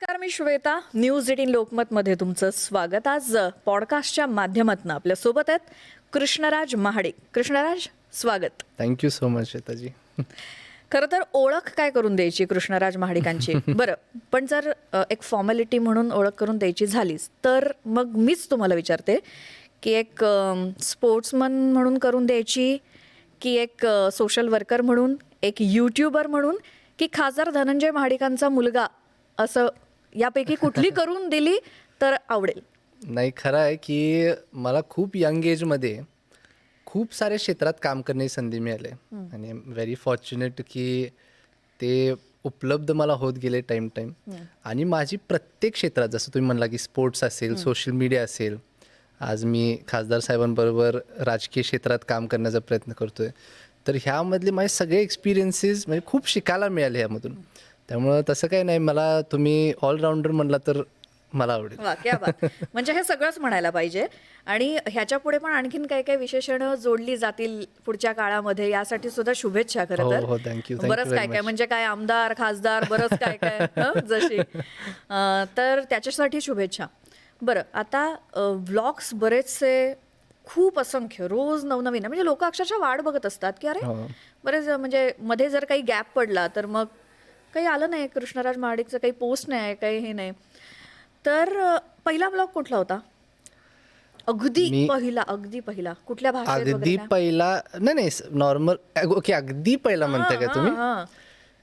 नमस्कार, मी श्वेता. न्यूज 18 लोकमतमध्ये तुमचं स्वागत. आज पॉडकास्टच्या माध्यमातून आपल्यासोबत आहेत कृष्णराज महाडिक. कृष्णराज, स्वागत. Thank you so much Shwetaji. खरं तर ओळख काय करून द्यायची कृष्णराज महाडिकांची? बरं, पण जर एक फॉर्मॅलिटी म्हणून ओळख करून द्यायची झालीच तर मग मीच तुम्हाला विचारते की एक स्पोर्ट्समन म्हणून करून द्यायची, की एक सोशल वर्कर म्हणून, एक यूट्यूबर म्हणून, की खासदार धनंजय महाडिकांचा मुलगा, असं यापैकी कुठली करून दिली तर आवडेल? नाही, खरं आहे की मला खूप यंग एजमध्ये खूप साऱ्या क्षेत्रात काम करण्याची संधी मिळाली आणि आय एम व्हेरी फॉर्च्युनेट की ते उपलब्ध मला होत गेले टाईम आणि माझी प्रत्येक क्षेत्रात, जसं तुम्ही म्हणला की स्पोर्ट्स असेल, सोशल मीडिया असेल, आज मी खासदार साहेबांबरोबर राजकीय क्षेत्रात काम करण्याचा प्रयत्न करतोय, तर ह्यामधले माझे सगळे एक्सपिरियन्सेस म्हणजे खूप शिकायला मिळाले ह्यामधून. त्यामुळं तसं काही नाही, मला तुम्ही ऑलराऊंडर म्हणला तर मला आवडेल. वा, क्या बात. म्हणजे हे सगळंच म्हणायला पाहिजे. आणि ह्याच्या पुढे पण आणखीन काही काही विशेषणं जोडली जातील पुढच्या काळामध्ये, यासाठी सुद्धा शुभेच्छा. खरं तर हो, थँक्यू. बरंच काय काय, म्हणजे काय आमदार, खासदार, बरंच काय काय जशी, तर त्याच्यासाठी शुभेच्छा. बरं, आता व्लॉग्स बरेचसे, खूप असंख्य, रोज नवनवीन, म्हणजे लोक अक्षरशः वाट बघत असतात की अरे बरेच, म्हणजे मध्ये जर काही गॅप पडला तर मग काही आलं नाही, कृष्णराज महाडिकचं काही पोस्ट नाही, काही हे नाही. तर पहिला ब्लॉग कुठला होता? अगदी पहिला कुठल्या भाषेत? अगदी पहिला नाही, नॉर्मल. ओके, अगदी पहिला म्हणताय का तुम्ही?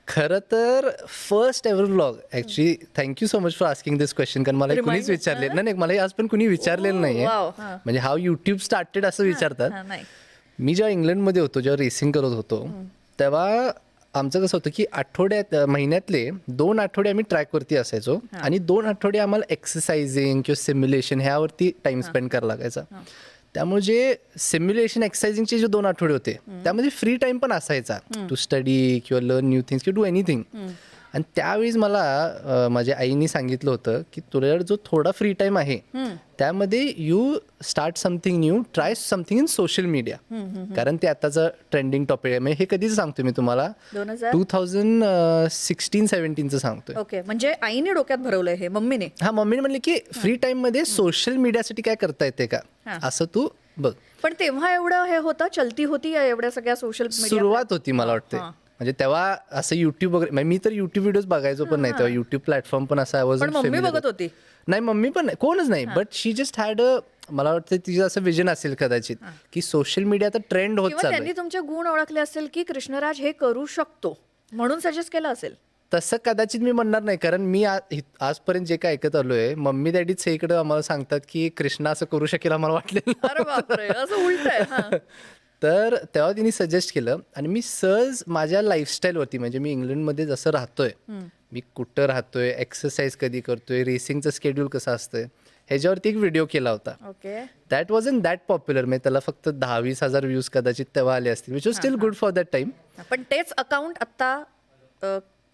खरं तर first ever vlog, actually thank you so much for asking this question, कारण मला कुणीच विचारले नाही, मला आज पण कुणी विचारलेलं नाहीये. म्हणजे हाऊ युट्यूब स्टार्टेड असं विचारतात. मी जेव्हा इंग्लंडमध्ये होतो, जेव्हा रेसिंग करत होतो, तेव्हा आमचं कसं होतं की महिन्यातले 2 आठवडे आम्ही ट्रॅकवरती असायचो आणि 2 आठवडे आम्हाला एक्सरसाइजिंग किंवा सिम्युलेशन ह्यावरती टाइम स्पेंड करायला लागायचा. त्यामुळे जे सिम्युलेशन एक्सरसाइजिंगचे जे 2 आठवडे होते त्यामध्ये फ्री टाइम पण असायचा टू स्टडी किंवा लर्न न्यू थिंग्स किंवा डू एनिथिंग. आणि त्यावेळेस मला माझ्या आईने सांगितलं होतं की तुझ्याकडे जो थोडा फ्री टाइम आहे त्यामध्ये you start something new, try something in social media, कारण ते आताचं ट्रेंडिंग टॉपिक आहे. म्हणजे हे कधीच सांगतो मी तुम्हाला, 2016-17 सांगतोय. ओके, म्हणजे आईने डोक्यात भरवलंय हे मम्मीने? हा, मम्मीने म्हणले की फ्री टाइम मध्ये सोशल मीडियासाठी काय करता येते का, असं तू बघ. पण तेव्हा एवढं हे होतं, चलती होती एवढ्या सगळ्या सोशल मीडिया? सुरुवात होती मला वाटते. म्हणजे तेव्हा असं युट्यूब वगैरे, मी तर युट्यूब व्हिडिओज बघायचो पण नाही तेव्हा. युट्यूब प्लॅटफॉर्म पण असा मम्मी बघत होती? नाही, मम्मी पण नाही, कोणच नाही. बट शी जस्ट हॅड मला वाटतं तिचं असं विजन असेल कदाचित की सोशल मीडिया तर ट्रेंड होत चाललंय. त्यांनी तुमचे गुण ओळखले असेल की कृष्णराज हे करू शकतो म्हणून सजेस्ट केलं असेल. तसं कदाचित मी म्हणणार नाही, कारण मी आजपर्यंत जे काय ऐकत आलोय, मम्मी डॅडीच इकडे आम्हाला सांगतात की कृष्णा असं करू शकेल, आम्हाला वाटलेलं. अरे बापरे, असं उलट आहे. तर तेव्हा तिने सजेस्ट केलं आणि मी सहज माझ्या लाईफस्टाईलवरती, म्हणजे मी इंग्लंडमध्ये जसं राहतोय, मी कुठं राहतोय, एक्सरसाइज कधी करतोय, रेसिंगचं शेड्यूल कसं असतंय, ह्याच्यावरती एक व्हिडिओ केला होता. Okay, that was in that popular. म्हणजे त्याला फक्त 10-20 हजार व्ह्यूज कदाचित तेव्हा आले असतील, which was steel good for that time. पण तेच अकाउंट आता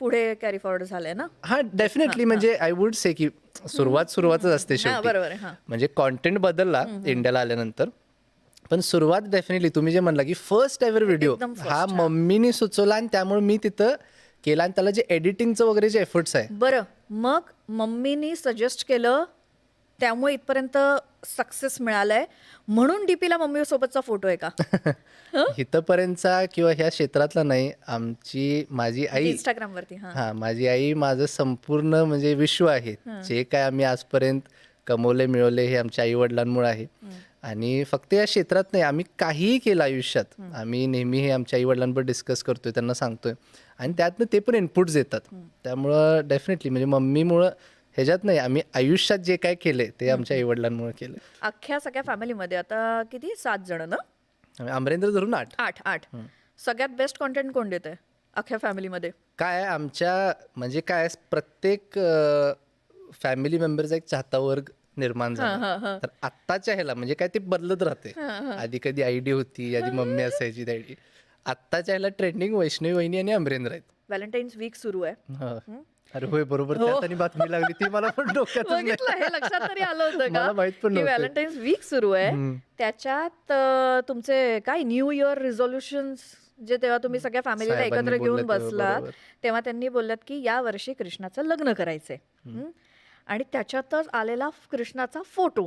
पुढे कॅरी फॉरवर्ड झालंय ना? हा, डेफिनेटली. म्हणजे आय वुड से की सुरुवातच असते शेवटी. बरोबर. म्हणजे कॉन्टेंट बदलला इंडियाला आल्यानंतर, पण सुरुवात डेफिनेटली तुम्ही जे म्हणला की फर्स्ट एव्हर व्हिडिओ हा मम्मीने सुचवला आणि त्यामुळे मी तिथं केला आणि त्याला जे एडिटिंगचं वगैरे जे एफर्ट्स आहे. बरं, मग मम्मीनी सजेस्ट केलं त्यामुळे इथपर्यंत सक्सेस मिळालाय म्हणून डीपीला मम्मी सोबतचा फोटो आहे का? इथपर्यंतचा किंवा ह्या क्षेत्रातला नाही, माझी आई इंस्टाग्रामवरती. हा, माझी आई माझं संपूर्ण म्हणजे विश्व आहे. जे काय आम्ही आजपर्यंत कमवले मिळवले हे आमच्या आई वडिलांमुळे आहे. आणि फक्त या क्षेत्रात नाही, आम्ही काहीही केलं आयुष्यात, आम्ही नेहमी हे आमच्या आई वडिलांबरोबर डिस्कस करतोय, त्यांना सांगतोय आणि त्यातनं ते पण इनपुट्स देतात. त्यामुळं डेफिनेटली म्हणजे मम्मीमुळं ह्याच्यात नाही, आम्ही आयुष्यात जे काय केले ते आमच्या आई वडिलांमुळे केलं. अख्ख्या सगळ्या फॅमिलीमध्ये आता किती, 7 जण ना? अमरेंद्र धरून 8. सगळ्यात बेस्ट कॉन्टेंट कोण देत आहे अख्ख्या फॅमिलीमध्ये? काय आमच्या म्हणजे काय, प्रत्येक फॅमिली मेंबरचा एक चाहता वर्ग निर्माण झाला. तर आत्ताच्या ह्याला म्हणजे काय ते बदलत राहते. आधी कधी आयडी होती, आधी मम्मी असायची डॅडी. आत्ताच्या ह्याला ट्रेंडिंग वैष्णवी वहिनी आणि अमरेंद्र आहेत. व्हॅलेंटाईन्स वीक सुरू आहे. अरे होय, बरोबर. त्यात आणि बातमी लागली ती मला पण डोक्यात, हे लक्षात तरी आलं होतं का? माहित पण नव्हतं. व्हॅलेंटाईन्स वीक सुरू आहे, त्याच्यात तुमचे काय न्यू इयर रिझोल्युशन्स जे तेव्हा तुम्ही सगळ्या फॅमिलीला साहेबांनी एकत्र घेऊन बोललं तेव्हा, बसलात, बरोबर. तेव्हा त्यांनी बोललात की या वर्षी कृष्णाचं लग्न करायचंय. आणि त्याच्यातच आलेला कृष्णाचा फोटो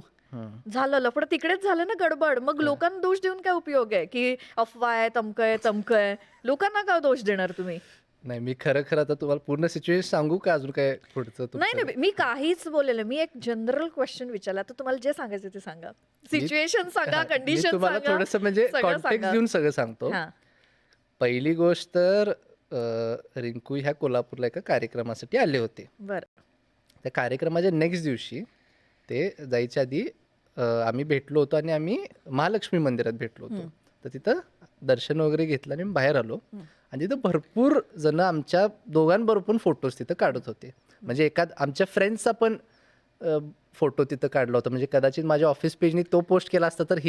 झालं लफडं तिकडेच झालं ना गडबड. मग लोकांना दोष देऊन काय उपयोग आहे की अफवा आहे, तमकय चमकय. लोकांना का दोष देणार तुम्ही? नाही, मी खरं आता तुम्हाला पूर्ण सिच्युएशन सांगू का अजून काय पुढचं नाही नाही, मी काहीच बोललेलं. मी एक जनरल क्वेश्चन विचारला, तर तुम्हाला जे सांगायचं ते सांगा. सिच्युएशन सांगा, मी कंडिशन तुम्हाला सांगा, थोडंसं म्हणजे सगळं कॉन्टेक्स्ट सांगा. देऊन सगळं सांगतो. हा. पहिली गोष्ट तर रिंकू ह्या कोल्हापूरला एका कार्यक्रमासाठी आले होते. बरं. त्या कार्यक्रमाच्या नेक्स्ट दिवशी ते जायच्या आधी आम्ही भेटलो होतो आणि आम्ही महालक्ष्मी मंदिरात भेटलो होतो. तर तिथं दर्शन वगैरे घेतलं आणि बाहेर आलो आणि तिथं भरपूर जण आमच्या दोघांबरोबर पण फोटोज तिथं काढत होते. म्हणजे एखाद आमच्या फ्रेंड्सचा पण फोटो तिथं काढला होता. म्हणजे कदाचित माझ्या ऑफिस पेजनी तो पोस्ट केला असता तर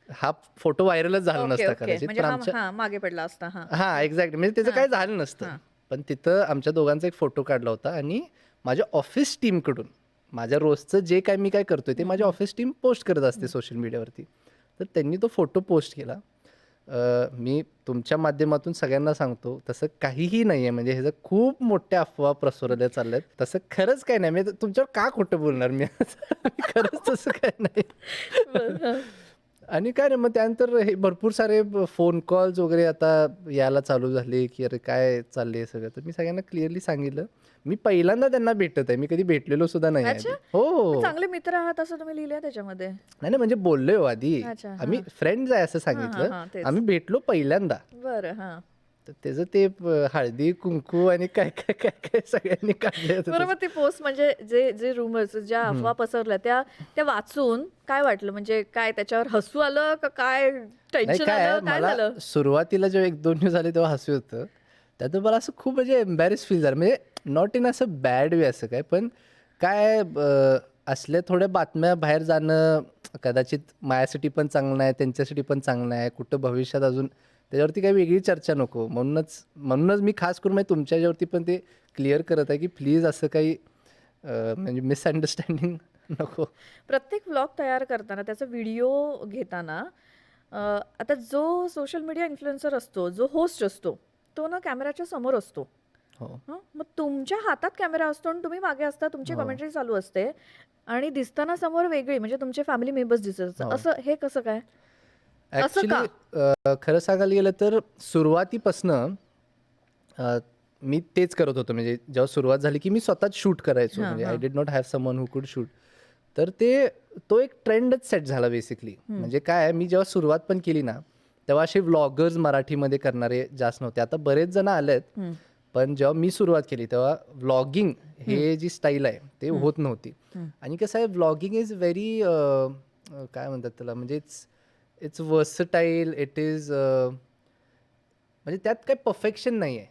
हा फोटो व्हायरलच झाला ओके, नसता ओके. कदाचित. म्हणजे पण आमच्या हा मागे पडला असता. हा. हा एक्झॅक्टली, म्हणजे त्याचं काय झालं नसतं. पण तिथं आमच्या दोघांचा एक फोटो काढला होता आणि माझ्या ऑफिस टीमकडून माझ्या रोजचं जे काय मी काय करतोय ते माझ्या ऑफिस टीम पोस्ट करत असते सोशल मीडियावरती. तर त्यांनी तो फोटो पोस्ट केला. मी तुमच्या माध्यमातून सगळ्यांना सांगतो तसं काहीही नाही आहे. म्हणजे ह्याचं खूप मोठ्या अफवा प्रसरल्या चालल्यात. तसं खरंच काय नाही. मी तुमच्यावर का खोटं बोलणार मी खरंच तसं काय नाही. आणि काय नाही, मग त्यानंतर हे भरपूर सारे फोन कॉल्स वगैरे आता यायला चालू झाले की अरे काय चाललंय सगळं. तर मी सगळ्यांना क्लिअरली सांगितलं मी पहिल्यांदा त्यांना भेटत आहे. मी कधी भेटलेलो सुद्धा नाही आहे. अच्छा. हो, चांगले मित्र आहात असं तुम्ही लिहिलंय त्याच्यामध्ये. नाही म्हणजे बोललोय हो आधी. अच्छा, आम्ही फ्रेंड्स आहे असं हा, सांगितलं. तेच. आम्ही भेटलो पहिल्यांदा. बरं. हा. तर त्याचं ते हळदी कुंकू आणि काय काय काय काय सगळ्यांनी काढले होते. बरोबर. ती पोस्ट म्हणजे जे जे रुमर्स ज्या अफवा पसरल्या त्या वाचून काय वाटलं? म्हणजे काय त्याच्यावर हसू आलं का काय नाही टेन्शन काय आलं? काय मला झालं? सुरुवातीला जेव्हा 1-2 दिवस झाले तेव्हा हसू होतं. त्यात मला असं खूप म्हणजे एम्बॅरेस फील झालं. म्हणजे नॉट इन असं बॅड वे असं काय, पण काय असल्या थोड्या बातम्या बाहेर जाणं कदाचित माझ्यासाठी पण चांगलं नाही, त्यांच्यासाठी पण चांगलं आहे. कुठं भविष्यात अजून त्याच्यावरती काही वेगळी चर्चा नको. म्हणूनच मी खास करून म्हणजे तुमच्यावरती पण ते क्लिअर करत आहे की प्लीज असं काही म्हणजे मिसअंडरस्टँडिंग नको. प्रत्येक व्लॉग तयार करताना त्याचा व्हिडिओ घेताना आता जो सोशल मीडिया इन्फ्लुएन्सर असतो, जो होस्ट असतो, तो ना कॅमेऱ्याच्या समोर असतो. हो, हं? मग तुमच्या हातात कॅमेरा असतो आणि तुम्ही मागे असता, तुमची कमेंट्री चालू असते आणि दिसताना समोर वेगळी म्हणजे तुमचे फॅमिली मेंबर्स दिसत असतात. असं हे कसं काय? असं का? ॲक्च्युली खरं सांगायला गेलं तर सुरुवातीपासनं मी तेच करत होतो. म्हणजे जेव्हा सुरुवात झाली की मी स्वतःच शूट करायचो. म्हणजे I did not have someone who कुड शूट. तर तो एक ट्रेंडच सेट झाला बेसिकली. म्हणजे काय मी जेव्हा सुरुवात पण केली ना तेव्हा असे व्लॉगर्स मराठीमध्ये करणारे जास्त नव्हते. आता बरेच जण आलेत. पण जेव्हा मी सुरुवात केली तेव्हा व्लॉगिंग हे जी स्टाईल आहे ते होत नव्हती. आणि कसं आहे व्लॉगिंग इज व्हेरी काय म्हणतात त्याला, म्हणजे इट्स वर्सटाईल. इट इज म्हणजे त्यात काही परफेक्शन नाही आहे.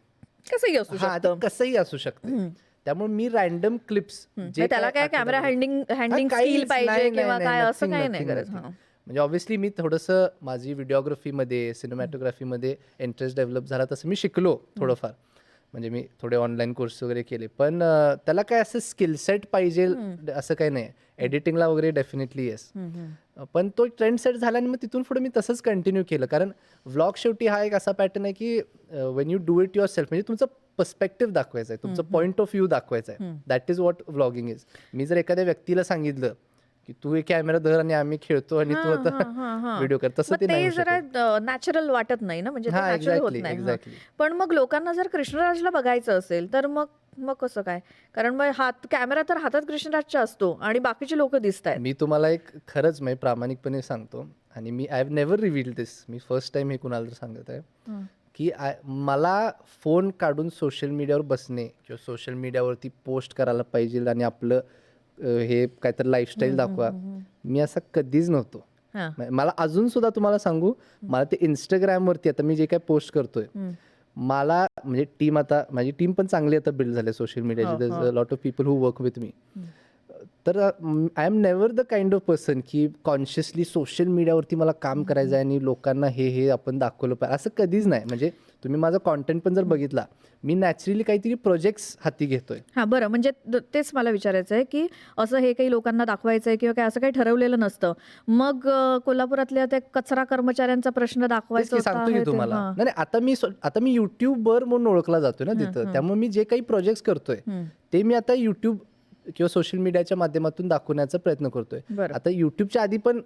कसंही असू हा, शकतं. ते कसंही असू शकतं. त्यामुळे मी रॅन्डम क्लिप्स म्हणजे त्याला काय कॅमेरा हँडिंग स्किल पाहिजे किंवा काय असं काही नाही गरज. हा. म्हणजे ऑब्व्हियसली मी थोडंसं माझी व्हिडिओग्राफीमध्ये सिनेमॅटोग्राफीमध्ये इंटरेस्ट डेव्हलप झाला तसं मी शिकलो थोडंफार. म्हणजे मी थोडे ऑनलाईन कोर्स वगैरे केले. पण त्याला काय असं स्किल सेट पाहिजे असं काही नाही. एडिटिंगला वगैरे डेफिनेटली येस. पण तो ट्रेंड सेट झाला आणि मग तिथून पुढे मी तसंच कंटिन्यू केलं. कारण व्लॉग शेवटी हा एक असा पॅटर्न आहे की Wien you do it your self, म्हणजे तुमचं पर्स्पेक्टिव्ह दाखवायचं आहे, तुमचं पॉईंट ऑफ व्ह्यू दाखवायचं आहे. That is what vlogging is. मी जर एखाद्या व्यक्तीला सांगितलं की तू एक कॅमेरा धर आणि आम्ही खेळतो आणि तू आता व्हिडिओ कर, तसं मग ते नाही ते होऊ शकत. जरा नॅचरल वाटत नाही ना, म्हणजे हा, नॅचरल होत exactly, नाही. exactly. पण मग लोकांना जर कृष्णराजला बघायचं असेल तर मग कसं काय? कारण मग कॅमेरा तर हातात कृष्णराजचा असतो आणि बाकीचे लोक दिसत आहेत. मी तुम्हाला एक खरंच म्हणजे प्रामाणिकपणे सांगतो आणि मी I have never revealed this. मी फर्स्ट टाइम हे कुणाला तर सांगत आहे की मला फोन काढून सोशल मीडियावर बसणे किंवा सोशल मीडियावरती पोस्ट करायला पाहिजे आणि आपलं हे काहीतरी लाईफस्टाईल दाखवा, मी असं कधीच नव्हतो. मला अजून सुद्धा तुम्हाला सांगू, मला ते इंस्टाग्रामवरती आता मी जे काय पोस्ट करतोय मला म्हणजे माझी टीम पण चांगली आता बिल्ड झाली सोशल मीडियाची. There is a lot of people who work with me. तर I am never the kind of person की कॉन्शियसली सोशल मीडियावरती मला काम करायचं आहे आणि लोकांना हे आपण दाखवलं पाहिजे असं कधीच नाही. म्हणजे तुम्ही माझा कॉन्टेंट पण जर बघितला, मी नॅचरली काहीतरी प्रोजेक्ट्स हाती घेतोय. हां, बरं. म्हणजे तेच मला विचारायचं आहे, की असं हे काही लोकांना दाखवायचं आहे किंवा काय असं काही ठरवलेलं नसतं. मग कोल्हापुरातल्या त्या कचरा कर्मचाऱ्यांचा प्रश्न तेच दाखवायचा की सांगतो आहे की ते तुम्हाला. हां. नाही आता मी युट्यूबर म्हणून ओळखला जातोय ना तिथं. त्यामुळे मी जे काही प्रोजेक्ट्स करतोय ते मी आता युट्यूब किंवा सोशल मीडियाच्या माध्यमातून दाखवण्याचा प्रयत्न करतोय. बरं. आता युट्यूबच्या आधी पण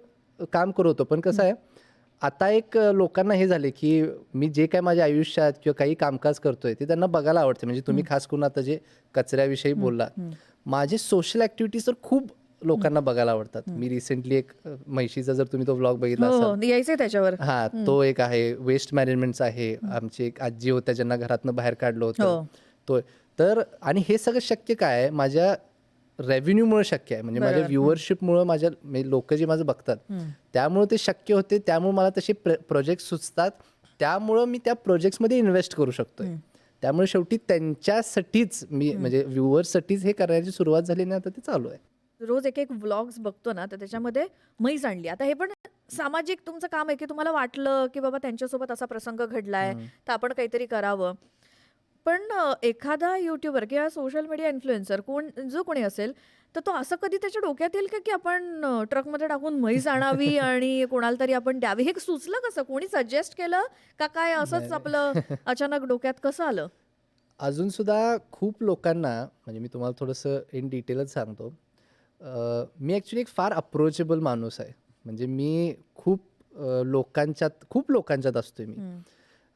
काम करत होतो, पण कसं आहे आता एक लोकांना हे झाले की मी जे काय माझ्या आयुष्यात किंवा काही कामकाज करतोय ते त्यांना बघायला आवडते. म्हणजे तुम्ही खास करून आता जे कचऱ्याविषयी बोललात, माझे सोशल ऍक्टिव्हिटीज तर खूप लोकांना बघायला आवडतात. मी रिसेंटली एक म्हैशीचा जर तुम्ही तो व्लॉग बघितला हो, असाल, हो. यायचंय त्याच्यावर. हा तो एक आहे. वेस्ट मॅनेजमेंटचा आहे. आमची एक आजी होत्या ज्यांना घरातनं बाहेर काढलं होतं, हो. तो. तर आणि हे सगळं शक्य काय आहे, माझ्या रेव्हेन्यूमुळे शक्य आहे. म्हणजे माझ्या व्ह्युअरशिपमुळे माझ्या लोक जे माझं बघतात त्यामुळे ते शक्य होते. त्यामुळे मला तसे प्रोजेक्ट सुचतात. त्यामुळं मी त्या प्रोजेक्ट्समध्ये इन्व्हेस्ट करू शकतोय. त्यामुळे शेवटी त्यांच्यासाठीच मी म्हणजे व्ह्युअर्ससाठीच हे करण्याची सुरुवात झाली आणि आता ते चालू आहे. रोज एक व्लॉग्स बघतो ना, तर त्याच्यामध्ये म्हैस आणली. आता हे पण सामाजिक तुमचं काम आहे, की तुम्हाला वाटलं, की बाबा त्यांच्यासोबत असा प्रसंग घडलाय, तर आपण काहीतरी करावं. पण एखादा युट्यूबर किंवा सोशल मीडिया इन्फ्लुएन्सर जो कोणी असेल, तर तो असं कधी त्याच्या डोक्यात येईल का, की आपण ट्रकमध्ये टाकून म्हैस आणावी आणि कोणाला तरी आपण द्यावी? हे सुचलं कसं? कोणी सजेस्ट केलं का काय असंच आपलं अचानक डोक्यात कसं आलं? अजून सुद्धा खूप लोकांना म्हणजे मी तुम्हाला थोडंसं इन डिटेलच सांगतो. मी ॲक्च्युली एक फार अप्रोचेबल माणूस आहे. म्हणजे मी खूप लोकांच्यात असतोय मी.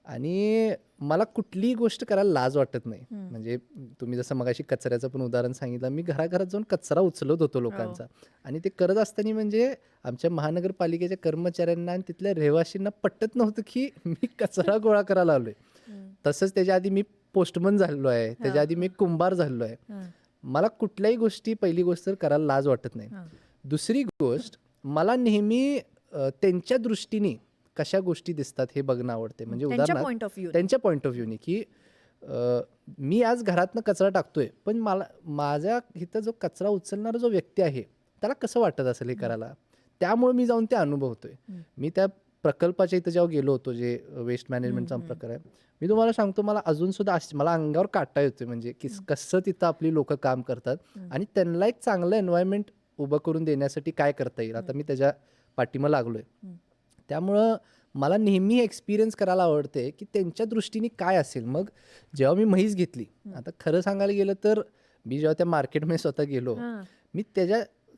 आणि मला कुठलीही गोष्ट करायला लाज वाटत नाही. म्हणजे तुम्ही जसं मगाशी कचऱ्याचं पण उदाहरण सांगितलं, मी घराघरात जाऊन कचरा उचलत होतो लोकांचा. आणि ते करत असताना म्हणजे आमच्या महानगरपालिकेच्या कर्मचाऱ्यांना आणि तिथल्या रहिवाशींना पटत नव्हतं की मी कचरा गोळा करायला आलोय. तसंच त्याच्या आधी मी पोस्टमन झालेलो आहे, त्याच्या आधी मी कुंभार झालेलो आहे. मला कुठल्याही गोष्टी पहिली गोष्ट तर करायला लाज वाटत नाही. दुसरी गोष्ट, मला नेहमी त्यांच्या दृष्टीने कशा गोष्टी दिसतात हे बघणं आवडते. म्हणजे त्यांच्या उदाहरणार्थ पॉइंट ऑफ व्ह्यू. त्यांच्या पॉईंट ऑफ व्ह्यूने की मी आज घरातनं कचरा टाकतोय, पण माझ्या इथं जो कचरा उचलणारा जो व्यक्ती आहे त्याला कसं वाटत असेल हे करायला. त्यामुळे मी जाऊन ते अनुभवतोय. मी त्या प्रकल्पाच्या इथं जेव्हा गेलो होतो, जे वेस्ट मॅनेजमेंटचा प्रकार आहे, मी तुम्हाला सांगतो, मला अजून सुद्धा मला अंगावर काटा येतोय. म्हणजे की कसं तिथं आपली लोक काम करतात आणि त्यांना एक चांगलं एन्व्हायरमेंट उभं करून देण्यासाठी काय करता येईल. आता मी त्याच्या पाठीमागे लागलोय. त्यामुळं मला नेहमी एक्सपिरियन्स करायला आवडते की त्यांच्या दृष्टीने काय असेल. मग जेव्हा मी म्हैस घेतली, आता खरं सांगायला गेलं तर मी जेव्हा त्या मार्केटमध्ये स्वतः गेलो, मी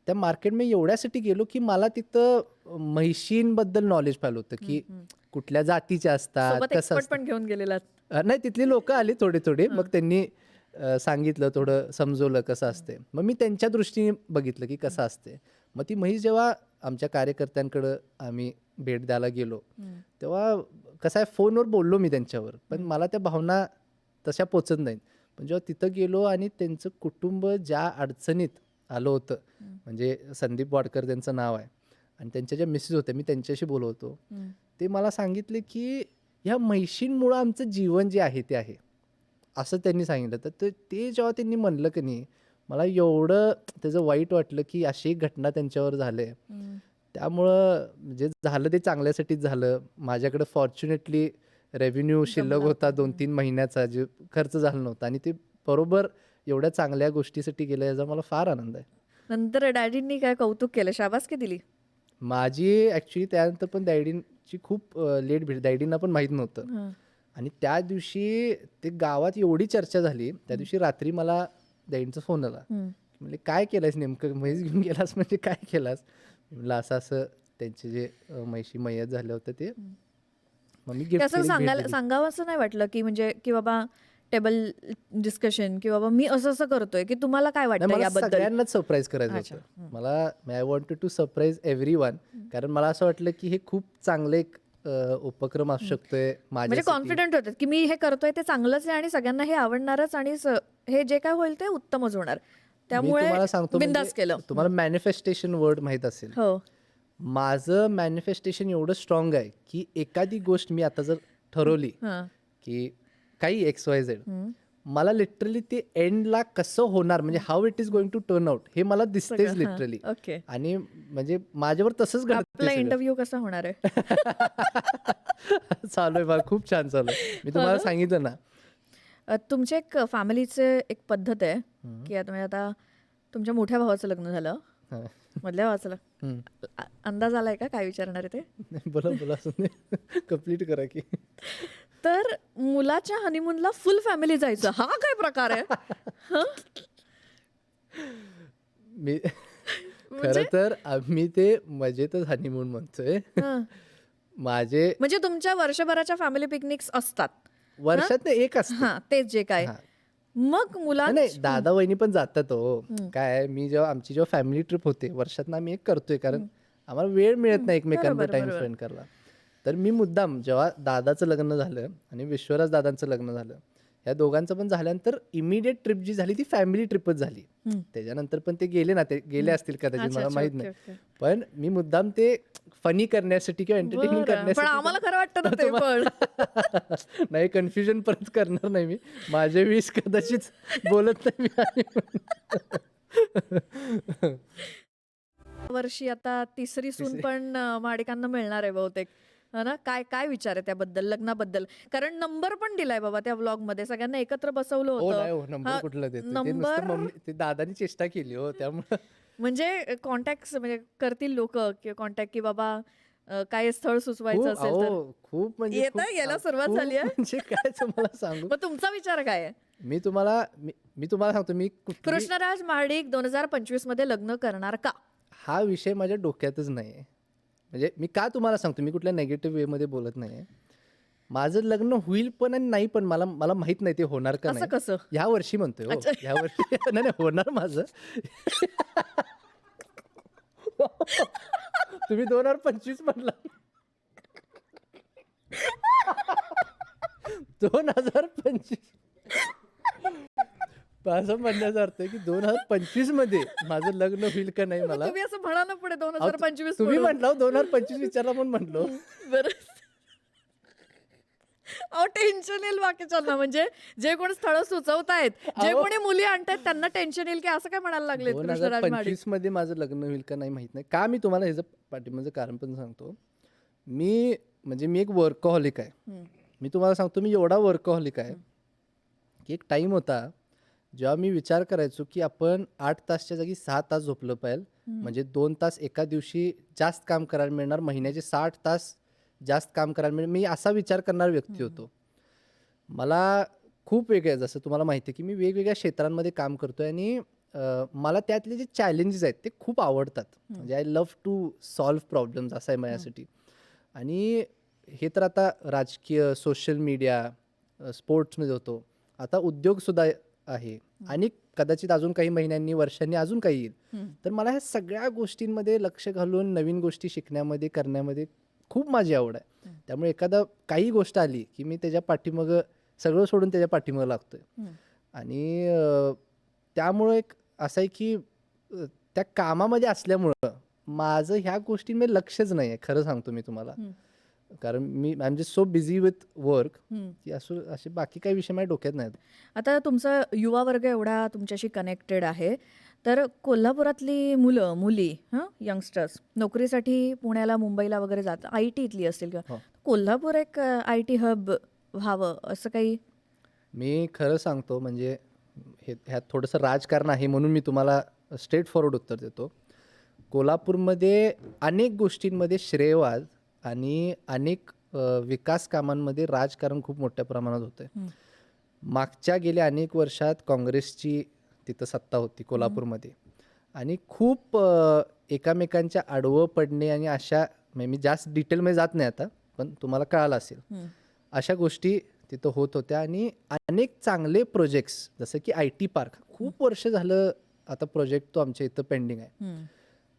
त्या मार्केटमध्ये एवढ्यासाठी गेलो की मला तिथं म्हैशींबद्दल नॉलेज पाहिलं होतं की कुठल्या जातीच्या असतात, कसं असतं. पण घेऊन गेलेला. नाही, तिथली लोक आली थोडी. मग त्यांनी सांगितलं, थोडं समजवलं कसं असते. मग मी त्यांच्या दृष्टीने बघितलं की कसं असते. मग ती म्हैस जेव्हा आमच्या कार्यकर्त्यांकडं आम्ही भेट द्यायला गेलो, तेव्हा कसं आहे, फोनवर बोललो मी त्यांच्यावर, पण मला त्या भावना तशा पोचत नाहीत. पण जेव्हा तिथं गेलो आणि त्यांचं कुटुंब ज्या अडचणीत आलं होतं, म्हणजे संदीप वाडकर त्यांचं नाव आहे, आणि त्यांच्या ज्या मिसेस होत्या, मी त्यांच्याशी बोलत होतो, ते मला सांगितले की ह्या म्हैशींमुळं आमचं जीवन जे आहे ते आहे, असं त्यांनी सांगितलं. तर ते जेव्हा त्यांनी म्हणलं की नाही, मला एवढं त्याचं वाईट वाटलं की अशी एक घटना त्यांच्यावर झाली. त्यामुळं जे झालं ते चांगल्यासाठीच झालं. माझ्याकडे फॉर्च्युनेटली रेव्हेन्यू शिल्लक होता 2-3 महिन्याचा, जे खर्च झाला नव्हता, आणि ते बरोबर एवढ्या चांगल्या गोष्टीसाठी गेलं, याचा मला फार आनंद आहे. नंतर डॅडींनी काय कौतुक केलं, शाबासकी दिली? माझी ॲक्च्युली त्यानंतर पण डॅडींची खूप लेट भेट, डॅडींना पण माहीत नव्हतं. आणि त्या दिवशी ते गावात एवढी चर्चा झाली, त्या दिवशी रात्री मला डॅडींचा फोन आला. म्हणजे काय केलंस नेमकं, म्हैस घेऊन गेलास म्हणजे काय केलास? म्हणलं असं त्यांचे जे म्हैशी मयत झाले होते ते. मग मी गिफ्ट असं सांगावं असं नाही वाटलं की म्हणजे की बाबा टेबल डिस्कशन की बाबा मी असं करतोय, की तुम्हाला काय वाटतं मला याबद्दल? सगळ्यांनाच सरप्राईज करायचं होतं. मला I wanted to surprise everyone. कारण मला असं वाटलं की हे खूप चांगलं एक उपक्रम असू शकतोय म्हणजे माझ्यासाठी. कॉन्फिडंट होतात की मी हे करतोय ते चांगलंच आहे आणि सगळ्यांना हे आवडणारच आणि हे जे काय होईल ते उत्तमच होणार. मी त्यामुळे तुम्हाला सांगतो, बिंदास म्हणजे केलं. तुम्हाला मॅनिफेस्टेशन वर्ड माहित असेल. हो. माझं मॅनिफेस्टेशन एवढं स्ट्रॉंग आहे की एखादी गोष्ट मी आता जर ठरवली की काही XYZ, मला लिटरली ते एंडला कसं होणार, म्हणजे how it is going to turn out, हे मला दिसतेच लिटरली. ओके. आणि म्हणजे माझ्यावर तसंच घडतं. आपला इंटरव्ह्यू कसा होणार आहे? चालू आहे मला खूप छान चालू आहे. मी तुम्हाला सांगितलं ना. तुमच्या एक फॅमिलीचे एक पद्धत आहे की आता म्हणजे आता तुमच्या मोठ्या भावाचं लग्न झालं, हा. मधल्या भावाचं हम्म. अंदाज आलाय का काय विचारणार आहे ते? नाही, बोला बोला कंप्लीट करा की. तर मुलाच्या हनीमूनला फुल फॅमिली जायचं, हा काय प्रकार आहे? मी खरं तर आम्ही ते मजेतच हनीमून म्हणतोय. हं. माझे म्हणजे तुमच्या वर्षभराच्या फॅमिली पिकनिक्स असतात वर्षात एक असते. हा तेच जे काय हा. मग मुलां नाही दादा वहिनी पण जातात हो. काय आहे, मी जेव्हा आमची जेव्हा फॅमिली ट्रिप होते वर्षात आम्ही एक करतोय, कारण आम्हाला वेळ मिळत नाही एकमेकांवर बरोबर, टाइम बरोबर. स्पेंड करायला. तर मी मुद्दाम जेव्हा दादाचं लग्न झालं आणि विश्वराज दादांचं लग्न झालं, या दोघांचं पण झाल्यानंतर इमिडिएट ट्रिप जी झाली ती फॅमिली ट्रिपच झाली. त्याच्यानंतर पण ते गेले ना, ते गेले असतील कदाचित, अच्छा, मला अच्छा, माहित ओके, नाही. ओके. पण मी मुद्दाम ते फनी करण्यासाठी किंवा एंटरटेनिंग बरं. पण करण्यासाठी आम्हाला खरं वाटतं ना ते पण. नाही, कन्फ्युजन परत करणार नाही मी. माझे विष कदाचित बोलत नाही मी. वर्षी आता तिसरी सून पण माडिकांना मिळणार आहे बहुतेक, है ना? काय काय विचार आहे त्याबद्दल, लग्नाबद्दल? कारण नंबर पण दिलाय बाबा त्या व्लॉग मध्ये, सगळ्यांना एकत्र बसवलं हो नाही हो, होतं. नंबर हा, कुठला देतो ते, नंबर नुसतं मम्मी ते दादानी चेष्टा केली हो, त्यामुळे म्हणजे कॉन्टॅक्ट म्हणजे करतील लोक किंवा कॉन्टॅक्ट की बाबा काय स्थळ सुचवायचं खूप असेल तर खूप म्हणजे येता खूप यायला सुरुवात खूप झाली आहे. म्हणजे काय तुम्हाला सांगू. मग तुमचा विचार काय आहे? मी तुम्हाला सांगतो, मी कुठली कृष्णराज महाडिक 2025 मध्ये लग्न करणार का? हा विषय माझ्या डोक्यातच नाही आहे. म्हणजे मी का तुम्हाला सांगतो, मी कुठल्या नेगेटिव्ह वेमध्ये बोलत नाही आहे. माझं लग्न होईल पण आणि नाही पण, मला मला माहित नाही ते होणार का असं नाही. कसं? ह्या वर्षी म्हणतोय हो, अच्छा. ह्या वर्षी नाही नाही, होणार माझं. तुम्ही 2025 म्हणला. 2025 असं म्हणण्याचा अर्थ आहे की 2025 मध्ये माझं लग्न होईल का नाही मग मला. तुम्ही असं म्हणा ना पुढे 2025 तुम्ही म्हणून. म्हटलं 2025 विचारला म्हणून म्हटलो. बरं. अहो टेन्शन येईल बाकीच्यांना, म्हणजे जे कोणी स्थळ सुचवतायत, जे अहो. कोणी मुली आणतायत त्यांना टेन्शन येईल की असं काय म्हणायला लागले कृष्णराज महाडिक. 2025 मध्ये माझं लग्न होईल का नाही माहित नाही. का मी तुम्हाला ह्याचं पाठिंबाचं कारण पण सांगतो. मी एक वर्कहॉलिक आहे. मी तुम्हाला सांगतो, मी एवढा वर्कहॉलिक आहे की एक टाइम होता जेव्हा मी विचार करायचो की आपण 8 तासच्या जागी 6 तास झोपलं पाहिजे, म्हणजे 2 तास एका दिवशी जास्त काम करायला मिळणार, महिन्याचे 60 तास जास्त काम करायला मिळेल. मी असा विचार करणारा व्यक्ती होतो. मला खूप वेगळं, जसं तुम्हाला माहिती आहे की मी वेगवेगळ्या क्षेत्रांमध्ये काम करतोय आणि मला त्यातले जे चॅलेंजेस आहेत ते खूप आवडतात. म्हणजे I love to solve problems, असं आहे माझ्यासाठी. आणि हे तर आता राजकीय, सोशल मीडिया, स्पोर्ट्समध्ये होतो, आता उद्योगसुद्धा आहे आणि कदाचित अजून काही महिन्यांनी, वर्षांनी अजून काही येईल. तर मला ह्या सगळ्या गोष्टींमध्ये लक्ष घालून नवीन गोष्टी शिकण्यामध्ये, करण्यामध्ये खूप माझी आवड आहे. त्यामुळे एखादा काही गोष्ट आली की मी त्याच्या पाठीमागं सगळं सोडून त्याच्या पाठीमागं लागतोय. आणि त्यामुळं एक असं आहे की त्या कामामध्ये असल्यामुळं माझं ह्या गोष्टींमध्ये लक्षच नाही आहे, खरं सांगतो मी तुम्हाला. कारण मी I am just so busy with work की असं असे बाकी काही विषय माझ्या डोक्यात नाहीत. आता तुमचा युवा वर्ग एवढा तुमच्याशी कनेक्टेड आहे, तर कोल्हापुरातली मुलं मुली यंगस्टर्स नोकरीसाठी पुण्याला, मुंबईला वगैरे जातात, IT इथली असतील किंवा, कोल्हापूर एक IT हब व्हावं असं काही? मी खरं सांगतो, म्हणजे ह्यात थोडंसं राजकारण आहे म्हणून मी तुम्हाला स्ट्रेट फॉरवर्ड उत्तर देतो. कोल्हापूरमध्ये अनेक गोष्टींमध्ये श्रेयवाद आणि अनेक विकास कामांमध्ये राजकारण खूप मोठ्या प्रमाणात होतं. मागच्या गेल्या अनेक वर्षात काँग्रेसची तिथं सत्ता होती कोल्हापूरमध्ये आणि खूप एकामेकांच्या आडवं पडणे आणि अशा, मी जास्त डिटेलमध्ये जात नाही आता, पण तुम्हाला कळालं असेल, अशा गोष्टी तिथं होत होत्या. आणि अनेक चांगले प्रोजेक्ट्स, जसं की IT पार्क खूप वर्ष झालं आता प्रोजेक्ट तो आमच्या इथं पेंडिंग आहे.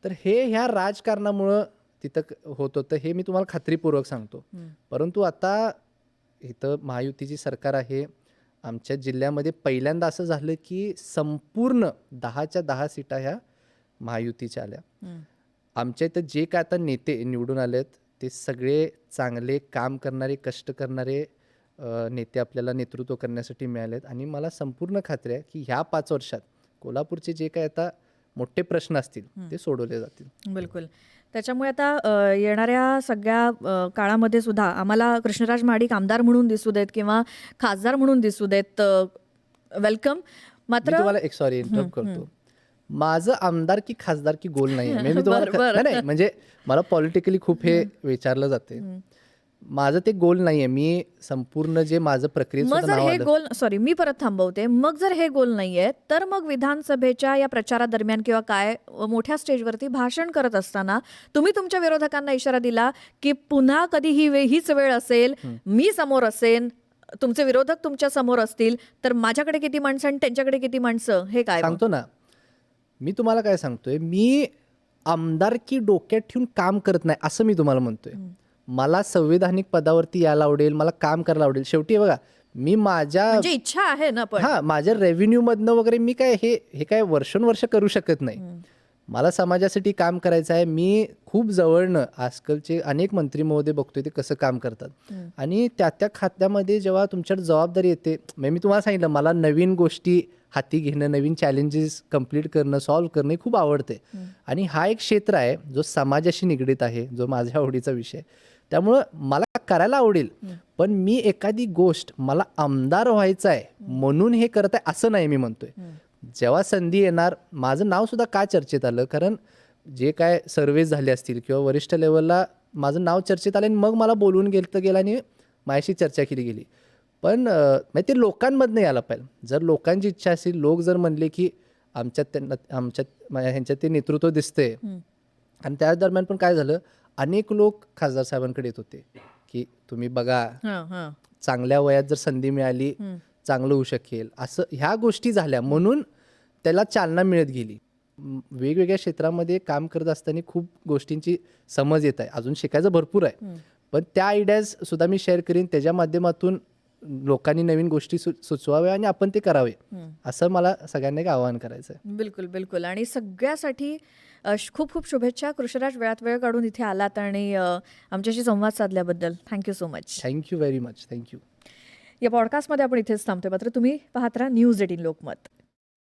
तर ह्या राजकारणामुळं तिथं होत होतं, हे मी तुम्हाला खात्रीपूर्वक सांगतो. परंतु आता इथं महायुतीची सरकार आहे. आमच्या जिल्ह्यामध्ये पहिल्यांदा असं झालं की संपूर्ण 10च्या 10 सीटा ह्या महायुतीच्या आल्या. आमच्या इथं जे काय आता नेते निवडून आलेत ते सगळे चांगले काम करणारे, कष्ट करणारे नेते आपल्याला नेतृत्व करण्यासाठी मिळालेत. आणि मला संपूर्ण खात्री आहे की ह्या 5 वर्षात कोल्हापूरचे जे काय आता मोठे प्रश्न असतील ते सोडवले जातील. बिलकुल. त्याच्यामुळे आता येणाऱ्या सगळ्या काळामध्ये सुद्धा आम्हाला कृष्णराज महाडिक आमदार म्हणून दिसू देत किंवा खासदार म्हणून दिसू देत, वेलकम. मी मात्र तुम्हाला एक सॉरी इंटरप्ट करतो. माझं आमदार की खासदार की गोल नाही आहे. मी तुम्हाला बरं. नाही म्हणजे मला पॉलिटिकली खूप हे विचारलं जाते. माझं ते गोल नाहीये. मी संपूर्ण जे माझं प्रक्रियेत मग सुद्धा जर नाव हे आलं. गोल, सॉरी मी परत थांबवते, मग जर हे गोल नाहीये तर मग विधानसभेच्या या प्रचारादरम्यान किंवा काय मोठ्या स्टेजवरती भाषण करत असताना तुम्ही तुमच्या विरोधकांना इशारा दिला की पुन्हा कधी हीच वेळ असेल, मी समोर असेन, तुमचे विरोधक तुमच्या समोर असतील, तर माझ्याकडे किती माणसं आणि त्यांच्याकडे किती माणसं, हे काय मग? सांगतो ना, मी तुम्हाला काय सांगतोय, मी आमदारकी डोक्यात ठेवून काम करत नाही असं मी तुम्हाला म्हणतोय. मला संवैधानिक पदावरती यायला आवडेल, मला काम करायला आवडेल. शेवटी बघा, मी माझ्या म्हणजे इच्छा आहे ना, पण माझ्या रेव्हेन्यू मधनं वगैरे मी काय हे काय वर्षोनवर्ष करू शकत नाही. मला समाजासाठी काम करायचं आहे. मी खूप जवळनं आजकालचे अनेक मंत्री महोदय बघतोय ते कसं काम करतात आणि त्या खात्यामध्ये जेव्हा तुमच्याकडे जबाबदारी येते, मी तुम्हाला सांगितलं मला नवीन गोष्टी हाती घेणं, नवीन चॅलेंजेस कम्प्लीट करणं, सॉल्व्ह करणं हे खूप आवडते. आणि हा एक क्षेत्र आहे जो समाजाशी निगडीत आहे, जो माझ्या आवडीचा विषय. त्यामुळं मला करायला आवडेल, पण मी एखादी गोष्ट मला आमदार व्हायचं आहे म्हणून हे करत आहे असं नाही मी म्हणतोय. जेव्हा संधी येणार, माझं नाव सुद्धा का चर्चेत आलं, कारण जे काय सर्व्हेज झाले असतील किंवा वरिष्ठ लेवलला माझं नाव चर्चेत आलं आणि मग मला बोलवून गेलं आणि माझ्याशी चर्चा केली गेली. पण ते लोकांमधनं यायला पाहिजे. जर लोकांची इच्छा असेल, लोक जर म्हणले की ह्यांच्यात ते नेतृत्व दिसतंय, आणि त्या दरम्यान पण काय झालं, अनेक लोक खासदार साहेबांकडे येत होते की तुम्ही बघा, चांगल्या वयात जर संधी मिळाली चांगलं होऊ शकेल, असं ह्या गोष्टी झाल्या म्हणून त्याला चालना मिळत गेली. वेगवेगळ्या क्षेत्रामध्ये काम करत असताना खूप गोष्टींची समज येत आहे. अजून शिकायचं भरपूर आहे, पण त्या आयडियाज सुद्धा मी शेअर करीन. त्याच्या माध्यमातून लोकांनी नवीन गोष्टी सुचवाव्या आणि आपण ते करावे, असं मला सगळ्यांना एक आवाहन करायचं आहे. बिलकुल बिलकुल. आणि सगळ्यासाठी खूप खूप शुभेच्छा. कृष्णराज, वेळात वेळ काढून इथे आलात आणि आमच्याशी संवाद साधल्याबद्दल thank you so much. Thank you very much. Thank you. या पॉडकास्टमध्ये आपण इथेच थांबतोय. मात्र तुम्ही पाहत राहा न्यूज 18 लोकमत.